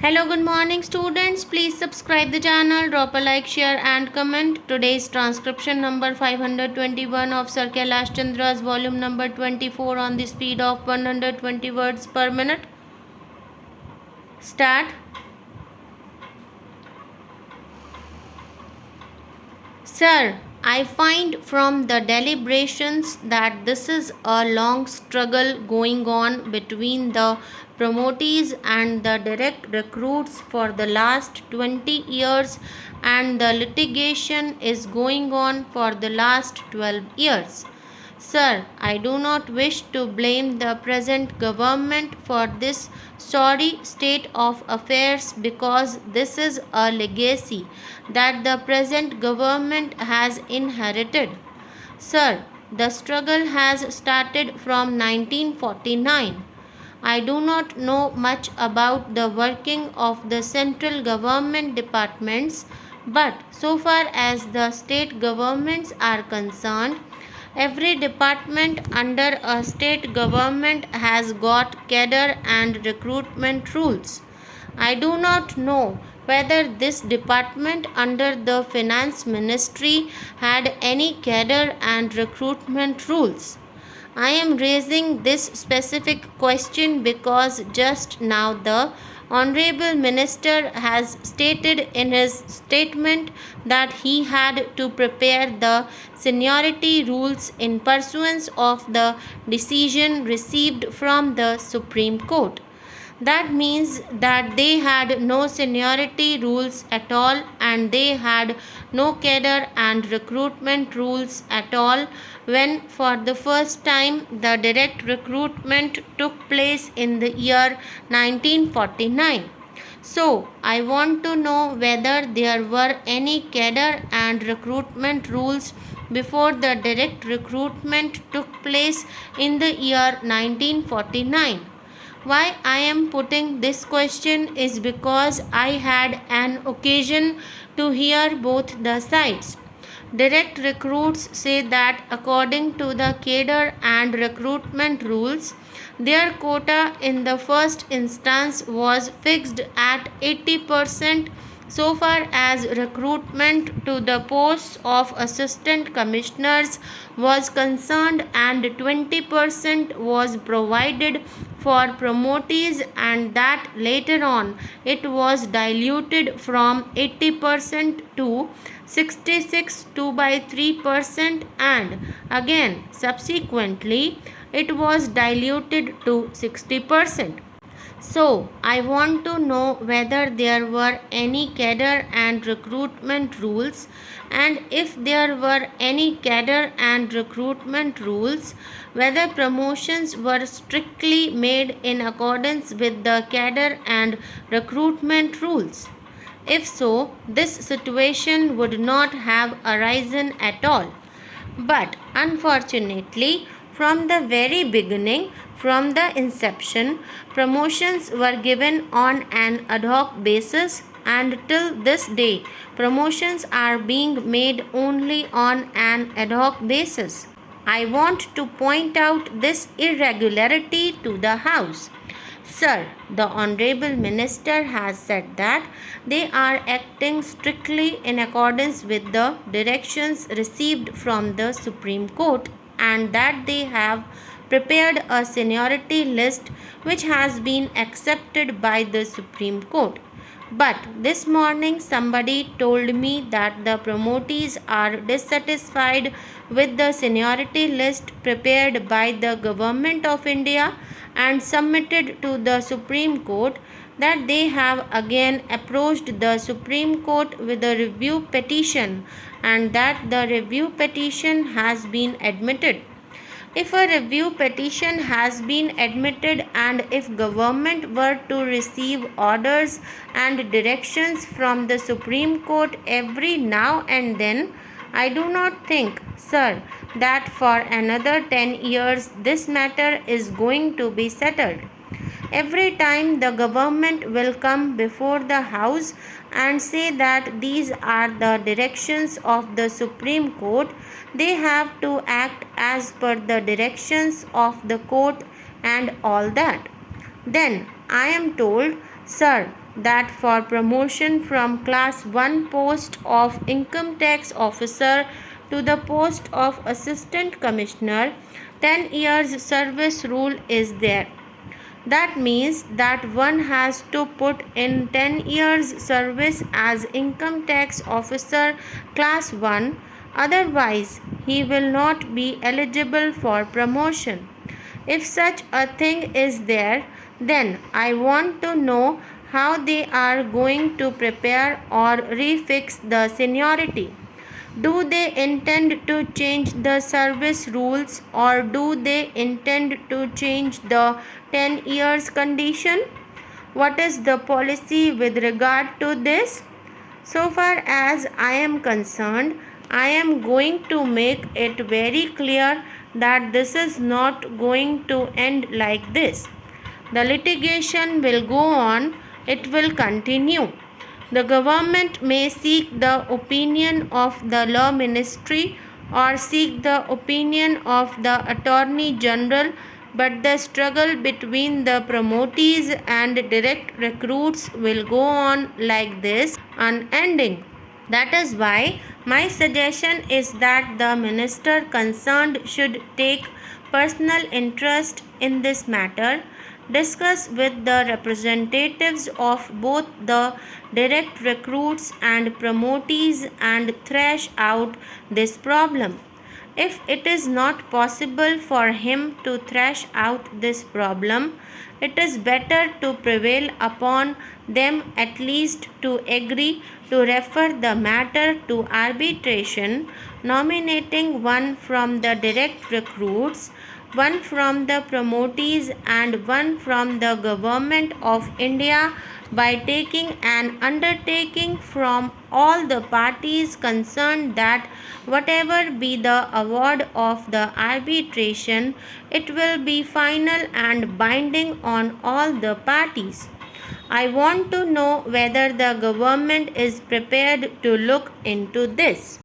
Hello, good morning, students. Please subscribe the channel, drop a like, share, and comment. Today's transcription number 521 of Sir Kailash Chandra's volume number 24 on the speed of 120 words per minute. Start. Sir, I find from the deliberations that this is a long struggle going on between the promotees and the direct recruits for the last 20 years, and the litigation is going on for the last 12 years. Sir, I do not wish to blame the present government for this sorry state of affairs, because this is a legacy that the present government has inherited. Sir, the struggle has started from 1949. I do not know much about the working of the central government departments, but so far as the state governments are concerned, every department under a state government has got cadre and recruitment rules. I do not know whether this department under the finance ministry had any cadre and recruitment rules. I am raising this specific question because just now the Honorable Minister has stated in his statement that he had to prepare the seniority rules in pursuance of the decision received from the Supreme Court. That means that they had no seniority rules at all, and they had no cadre and recruitment rules at all when for the first time the direct recruitment took place in the year 1949. So, I want to know whether there were any cadre and recruitment rules before the direct recruitment took place in the year 1949. Why I am putting this question is because I had an occasion to hear both the sides. Direct recruits say that according to the cadre and recruitment rules, their quota in the first instance was fixed at 80% so far as recruitment to the posts of assistant commissioners was concerned, and 20% was provided for promotees, and that later on it was diluted from 80% to 66 2 by 3%, and again subsequently it was diluted to 60%. So, I want to know whether there were any cadre and recruitment rules, and if there were any cadre and recruitment rules, whether promotions were strictly made in accordance with the cadre and recruitment rules. If so, this situation would not have arisen at all. But unfortunately, from the very beginning, from the inception, promotions were given on an ad hoc basis, and till this day, promotions are being made only on an ad hoc basis. I want to point out this irregularity to the House. Sir, the Honorable Minister has said that they are acting strictly in accordance with the directions received from the Supreme Court, and that they have prepared a seniority list which has been accepted by the Supreme Court. But this morning somebody told me that the promotees are dissatisfied with the seniority list prepared by the Government of India and submitted to the Supreme Court, that they have again approached the Supreme Court with a review petition, and that the review petition has been admitted. If a review petition has been admitted, and if government were to receive orders and directions from the Supreme Court every now and then, I do not think, sir, that for another 10 years this matter is going to be settled. Every time the government will come before the House and say that these are the directions of the Supreme Court, they have to act as per the directions of the court and all that. Then I am told Sir, that for promotion from class 1 post of income tax officer to the post of assistant commissioner, 10 years service rule is there. That means that one has to put in 10 years service as income tax officer class 1, otherwise he will not be eligible for promotion. If such a thing is there, then I want to know how they are going to prepare or refix the seniority. Do they intend to change the service rules or do they intend to change the 10 years condition? What is the policy with regard to this? So far as I am concerned, I am going to make it very clear that this is not going to end like this. The litigation will go on, it will continue. The government may seek the opinion of the law ministry or seek the opinion of the attorney general, but the struggle between the promotees and direct recruits will go on like this, unending. That is why my suggestion is that the minister concerned should take personal interest in this matter, discuss with the representatives of both the direct recruits and promotees, and thrash out this problem. If it is not possible for him to thrash out this problem, it is better to prevail upon them at least to agree to refer the matter to arbitration, nominating one from the direct recruits, one from the promotees, and one from the Government of India, by taking an undertaking from all the parties concerned that whatever be the award of the arbitration, it will be final and binding on all the parties. I want to know whether the government is prepared to look into this.